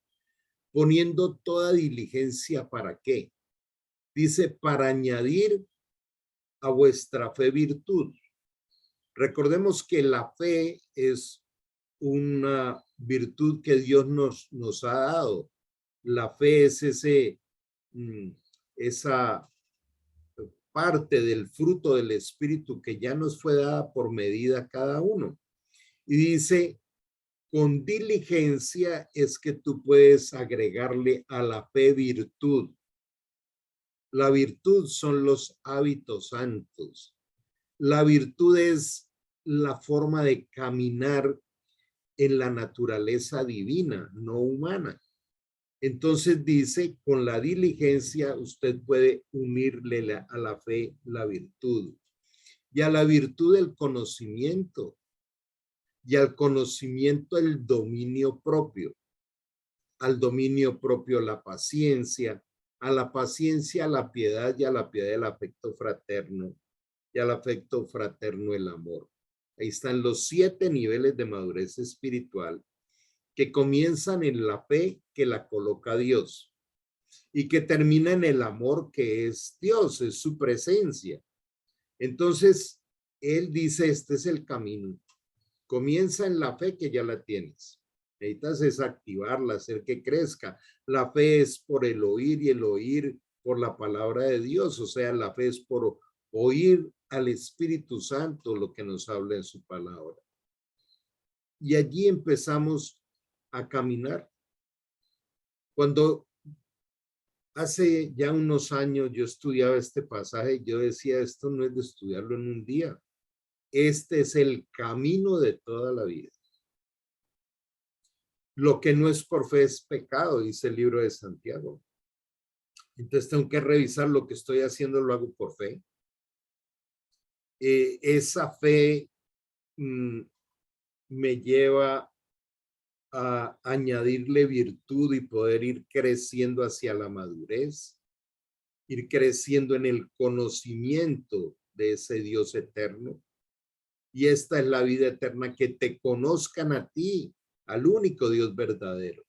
Speaker 1: Poniendo toda diligencia, ¿para qué? Dice, para añadir a vuestra fe virtud. Recordemos que la fe es una virtud que Dios nos ha dado. La fe es esa parte del fruto del Espíritu que ya nos fue dada por medida a cada uno. Y dice, con diligencia es que tú puedes agregarle a la fe virtud. La virtud son los hábitos santos. La virtud es la forma de caminar en la naturaleza divina, no humana. Entonces dice, con la diligencia usted puede unirle a la fe la virtud. Y a la virtud el conocimiento. Y al conocimiento el dominio propio. Al dominio propio la paciencia. A la paciencia la piedad y a la piedad el afecto fraterno. Y al afecto fraterno el amor. Ahí están los 7 niveles de madurez espiritual que comienzan en la fe que la coloca Dios y que termina en el amor que es Dios, es su presencia. Entonces, él dice, este es el camino. Comienza en la fe que ya la tienes. Necesitas es activarla, hacer que crezca. La fe es por el oír y el oír por la palabra de Dios. O sea, la fe es por oír al Espíritu Santo lo que nos habla en su palabra. Y allí empezamos a caminar. Cuando hace ya unos años yo estudiaba este pasaje, yo decía, esto no es de estudiarlo en un día. Este es el camino de toda la vida. Lo que no es por fe es pecado, dice el libro de Santiago. Entonces tengo que revisar lo que estoy haciendo, lo hago por fe. Esa fe me lleva a añadirle virtud y poder ir creciendo hacia la madurez, ir creciendo en el conocimiento de ese Dios eterno. Y esta es la vida eterna, que te conozcan a ti, al único Dios verdadero.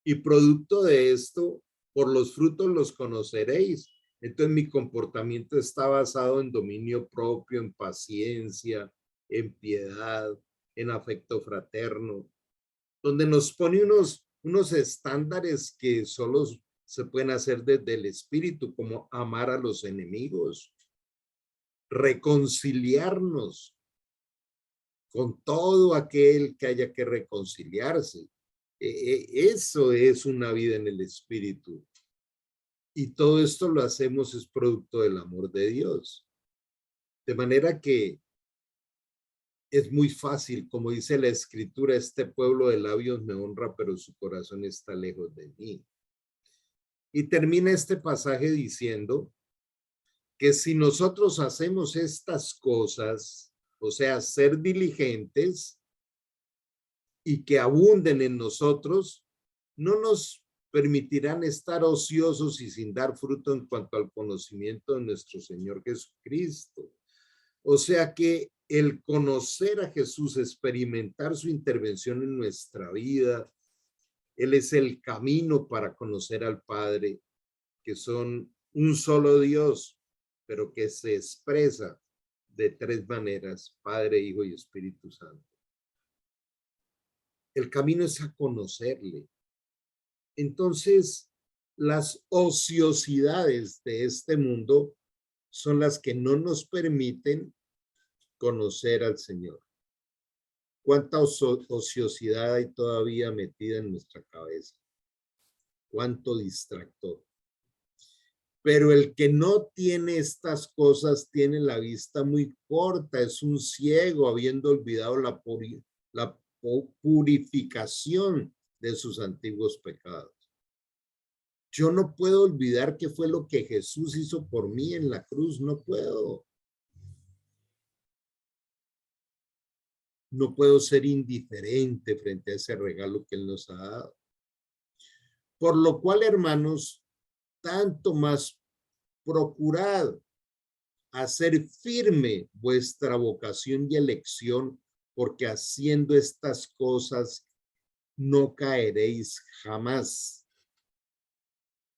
Speaker 1: Y producto de esto, por los frutos los conoceréis. Entonces mi comportamiento está basado en dominio propio, en paciencia, en piedad, en afecto fraterno, donde nos pone unos estándares que solo se pueden hacer desde el espíritu, como amar a los enemigos, reconciliarnos con todo aquel que haya que reconciliarse. Eso es una vida en el espíritu. Y todo esto lo hacemos es producto del amor de Dios. De manera que es muy fácil, como dice la escritura, este pueblo de labios me honra, pero su corazón está lejos de mí. Y termina este pasaje diciendo que si nosotros hacemos estas cosas, o sea, ser diligentes y que abunden en nosotros, no nos permitirán estar ociosos y sin dar fruto en cuanto al conocimiento de nuestro Señor Jesucristo. O sea que el conocer a Jesús, experimentar su intervención en nuestra vida, Él es el camino para conocer al Padre, que son un solo Dios, pero que se expresa de 3 maneras, Padre, Hijo y Espíritu Santo. El camino es a conocerle. Entonces, las ociosidades de este mundo son las que no nos permiten conocer al Señor. ¿Cuánta ociosidad hay todavía metida en nuestra cabeza? ¿Cuánto distractor? Pero el que no tiene estas cosas tiene la vista muy corta, es un ciego, habiendo olvidado la purificación de sus antiguos pecados. Yo no puedo olvidar qué fue lo que Jesús hizo por mí en la cruz, no puedo. No puedo ser indiferente frente a ese regalo que Él nos ha dado. Por lo cual, hermanos, tanto más procurad hacer firme vuestra vocación y elección, porque haciendo estas cosas no caeréis jamás.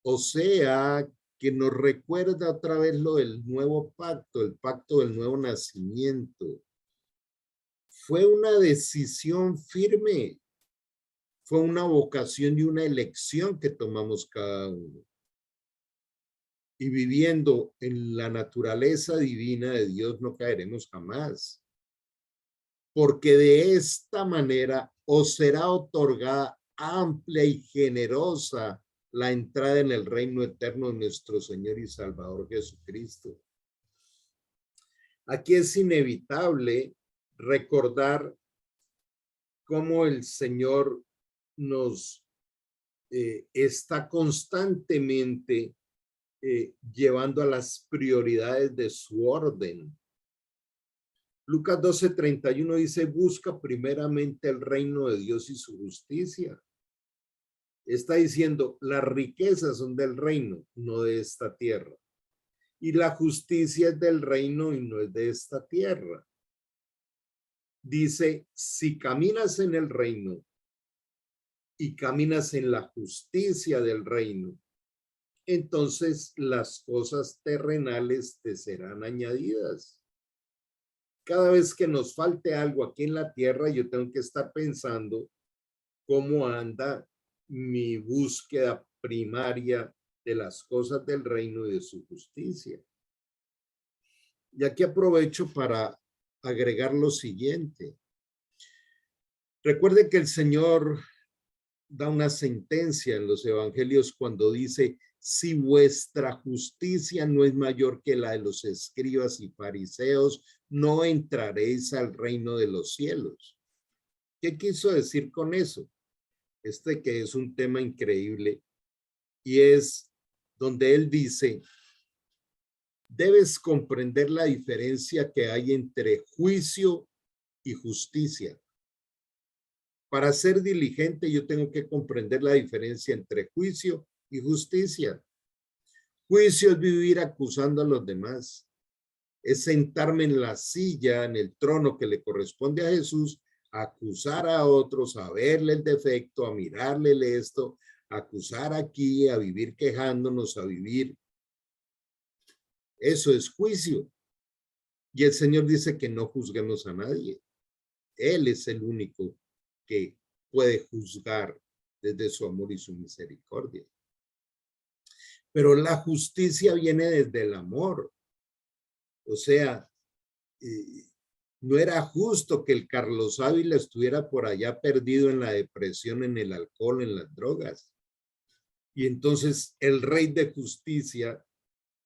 Speaker 1: O sea, que nos recuerda otra vez lo del nuevo pacto, el pacto del nuevo nacimiento. Fue una decisión firme, fue una vocación y una elección que tomamos cada uno. Y viviendo en la naturaleza divina de Dios no caeremos jamás. porque de esta manera os será otorgada amplia y generosa la entrada en el reino eterno de nuestro Señor y Salvador Jesucristo. Aquí es inevitable recordar cómo el Señor nos está constantemente llevando a las prioridades de su orden. Lucas 12:31 dice, busca primeramente el reino de Dios y su justicia. Está diciendo, las riquezas son del reino, no de esta tierra. Y la justicia es del reino y no es de esta tierra. Dice, si caminas en el reino y caminas en la justicia del reino, entonces las cosas terrenales te serán añadidas. Cada vez que nos falte algo aquí en la tierra, yo tengo que estar pensando cómo anda mi búsqueda primaria de las cosas del reino y de su justicia. Y aquí aprovecho para agregar lo siguiente. Recuerden que el Señor da una sentencia en los evangelios cuando dice, si vuestra justicia no es mayor que la de los escribas y fariseos, no entraréis al reino de los cielos. ¿Qué quiso decir con eso? Que es un tema increíble y es donde él dice, debes comprender la diferencia que hay entre juicio y justicia. Para ser diligente, yo tengo que comprender la diferencia entre juicio y justicia. Juicio es vivir acusando a los demás. Es sentarme en la silla, en el trono que le corresponde a Jesús, a acusar a otros, a verle el defecto, a mirarle esto, a acusar aquí, a vivir quejándonos, a vivir. Eso es juicio. Y el Señor dice que no juzguemos a nadie. Él es el único que puede juzgar desde su amor y su misericordia. Pero la justicia viene desde el amor. O sea, no era justo que el Carlos Ávila estuviera por allá perdido en la depresión, en el alcohol, en las drogas. Y entonces el Rey de Justicia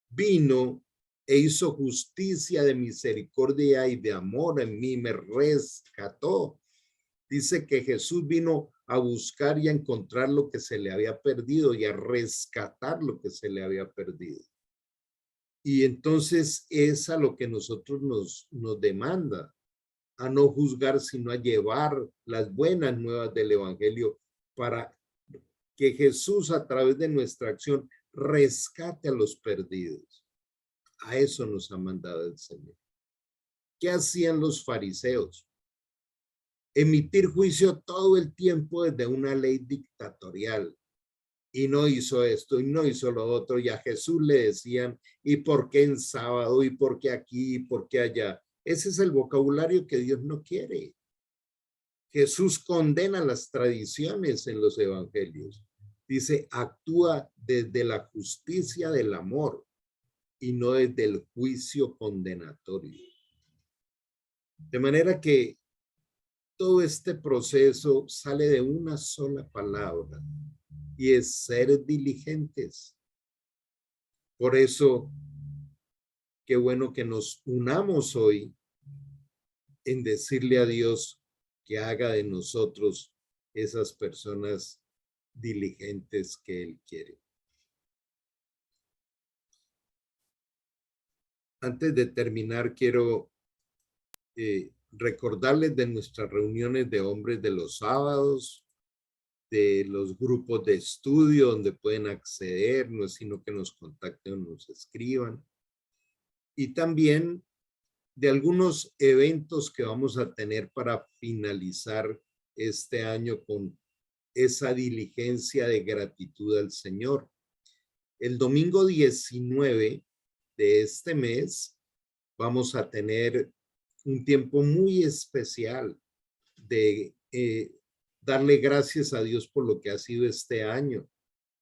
Speaker 1: vino e hizo justicia de misericordia y de amor en mí, me rescató. Dice que Jesús vino a buscar y a encontrar lo que se le había perdido y a rescatar lo que se le había perdido. Y entonces es a lo que nosotros nos demanda, a no juzgar, sino a llevar las buenas nuevas del Evangelio para que Jesús a través de nuestra acción rescate a los perdidos. A eso nos ha mandado el Señor. ¿Qué hacían los fariseos? Emitir juicio todo el tiempo desde una ley dictatorial. Y no hizo esto, y no hizo lo otro, y a Jesús le decían, ¿y por qué en sábado? ¿Y por qué aquí? ¿Y por qué allá? Ese es el vocabulario que Dios no quiere. Jesús condena las tradiciones en los evangelios. Dice, actúa desde la justicia del amor y no desde el juicio condenatorio. De manera que todo este proceso sale de una sola palabra y es ser diligentes. Por eso, qué bueno que nos unamos hoy en decirle a Dios que haga de nosotros esas personas diligentes que Él quiere. Antes de terminar, quiero recordarles de nuestras reuniones de hombres de los sábados, de los grupos de estudio donde pueden acceder, no es sino que nos contacten o nos escriban. Y también de algunos eventos que vamos a tener para finalizar este año con esa diligencia de gratitud al Señor. El domingo 19 de este mes vamos a tener un tiempo muy especial de darle gracias a Dios por lo que ha sido este año,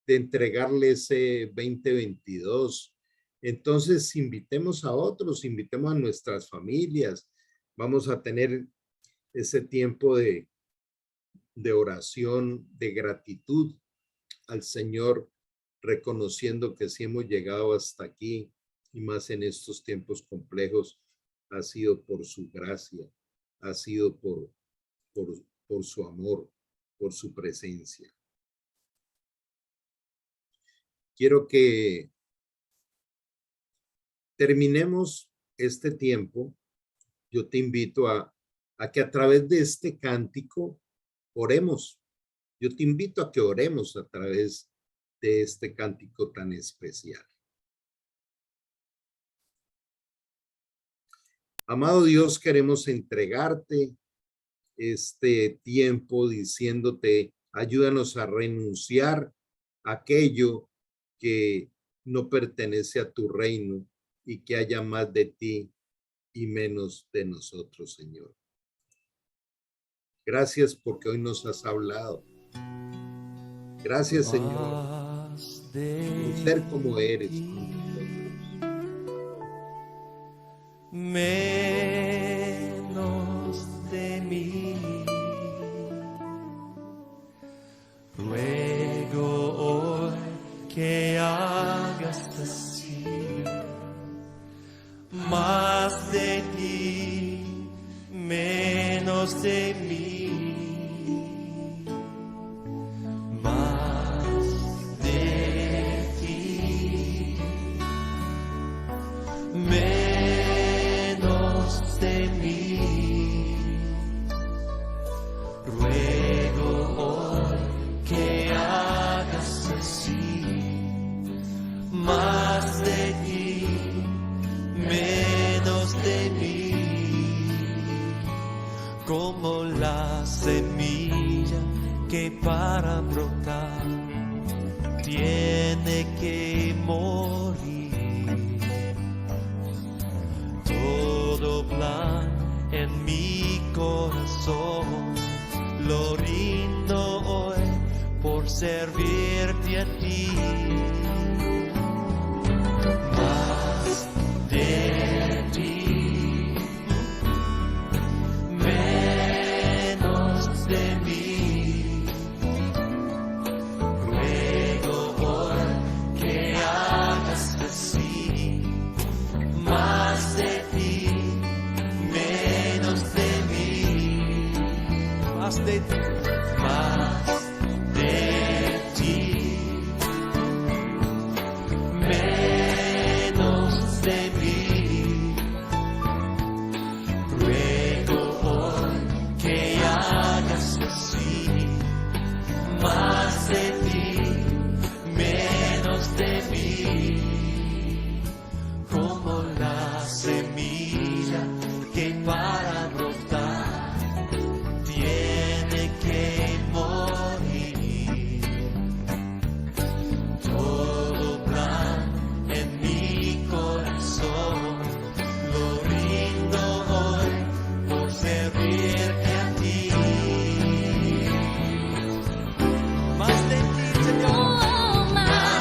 Speaker 1: de entregarle ese 2022. Entonces, invitemos a otros, invitemos a nuestras familias. Vamos a tener ese tiempo de oración, de gratitud al Señor, reconociendo que si hemos llegado hasta aquí, y más en estos tiempos complejos, ha sido por su gracia, ha sido por su amor, por su presencia. Quiero que terminemos este tiempo. Yo te invito a que a través de este cántico oremos. Yo te invito a que oremos a través de este cántico tan especial. Amado Dios, queremos entregarte este tiempo diciéndote, ayúdanos a renunciar a aquello que no pertenece a tu reino y que haya más de ti y menos de nosotros, Señor. Gracias porque hoy nos has hablado. Gracias, Señor, por ser como eres con nosotros.
Speaker 2: Menos de mí, ruego hoy que hagas así, más de ti, menos de mí. Como la semilla que para brotar tiene que morir. Todo plan en mi corazón lo rindo hoy por servirte a ti. Más de ti. De mí, ruego hoy que hagas así, más de ti, menos de mí, más de ti, más de ti, menos de mí, ruego hoy que hagas así, más de ti, menos de mí, como la semilla que para brotar tiene que morir. Todo plan en mi corazón lo rindo hoy por servirte a ti. Más de ti, Señor. Más de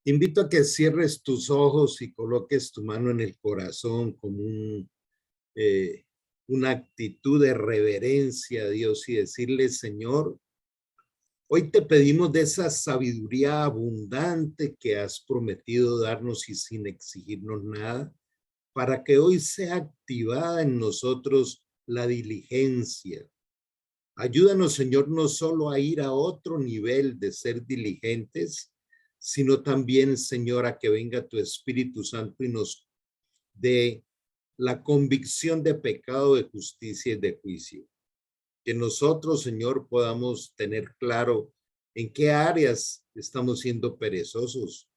Speaker 1: Te invito a que cierres tus ojos y coloques tu mano en el corazón como una actitud de reverencia a Dios y decirle, Señor, hoy te pedimos de esa sabiduría abundante que has prometido darnos y sin exigirnos nada, para que hoy sea activada en nosotros la diligencia. Ayúdanos, Señor, no solo a ir a otro nivel de ser diligentes, sino también, Señor, a que venga tu Espíritu Santo y nos dé la convicción de pecado, de justicia y de juicio. Que nosotros, Señor, podamos tener claro en qué áreas estamos siendo perezosos,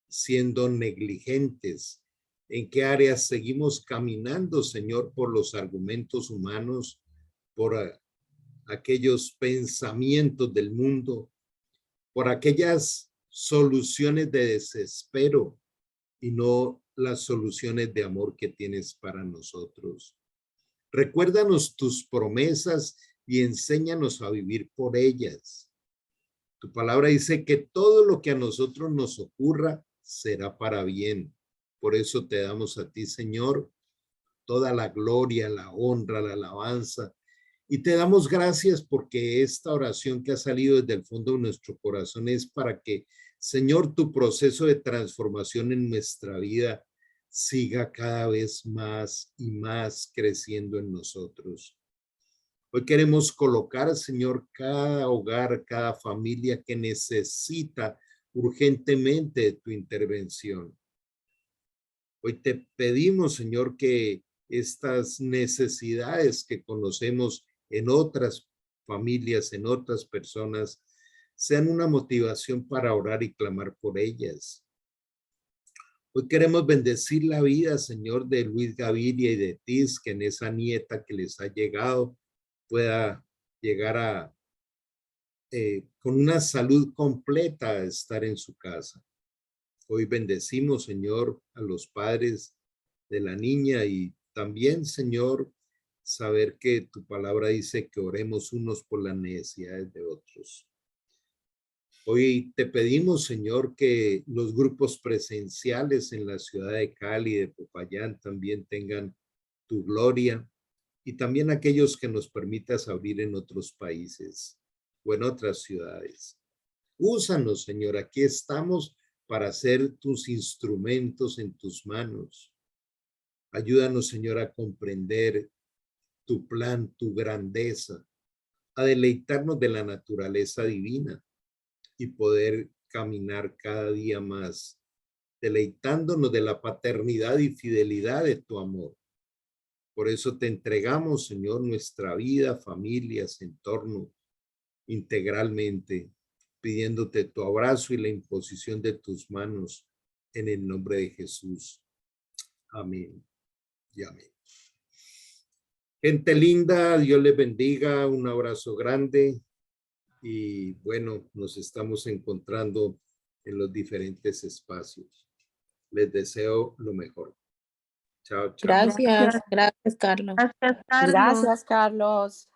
Speaker 1: siendo negligentes, en qué áreas seguimos caminando, Señor, por los argumentos humanos, por aquellos pensamientos del mundo, por aquellas soluciones de desespero y no las soluciones de amor que tienes para nosotros. Recuérdanos tus promesas y enséñanos a vivir por ellas. Tu palabra dice que todo lo que a nosotros nos ocurra será para bien. Por eso te damos a ti, Señor, toda la gloria, la honra, la alabanza. Y te damos gracias porque esta oración que ha salido desde el fondo de nuestro corazón es para que, Señor, tu proceso de transformación en nuestra vida siga cada vez más y más creciendo en nosotros. Hoy queremos colocar, Señor, cada hogar, cada familia que necesita urgentemente de tu intervención. Hoy te pedimos, Señor, que estas necesidades que conocemos en otras familias, en otras personas, sean una motivación para orar y clamar por ellas. Hoy queremos bendecir la vida, Señor, de Luis Gaviria y de Tis, que en esa nieta que les ha llegado pueda llegar con una salud completa a estar en su casa. Hoy bendecimos, Señor, a los padres de la niña y también, Señor, saber que tu palabra dice que oremos unos por las necesidades de otros. Hoy te pedimos, Señor, que los grupos presenciales en la ciudad de Cali, de Popayán, también tengan tu gloria y también aquellos que nos permitas abrir en otros países o en otras ciudades. Úsanos, Señor, aquí estamos para ser tus instrumentos en tus manos. Ayúdanos, Señor, a comprender tu plan, tu grandeza, a deleitarnos de la naturaleza divina y poder caminar cada día más, deleitándonos de la paternidad y fidelidad de tu amor. Por eso te entregamos, Señor, nuestra vida, familias, entorno, integralmente, pidiéndote tu abrazo y la imposición de tus manos en el nombre de Jesús. Amén y amén. Gente linda, Dios les bendiga, un abrazo grande y bueno, nos estamos encontrando en los diferentes espacios. Les deseo lo mejor. Chao, chao.
Speaker 3: Gracias, gracias, Carlos.
Speaker 4: Gracias, Carlos.
Speaker 5: Gracias, Carlos.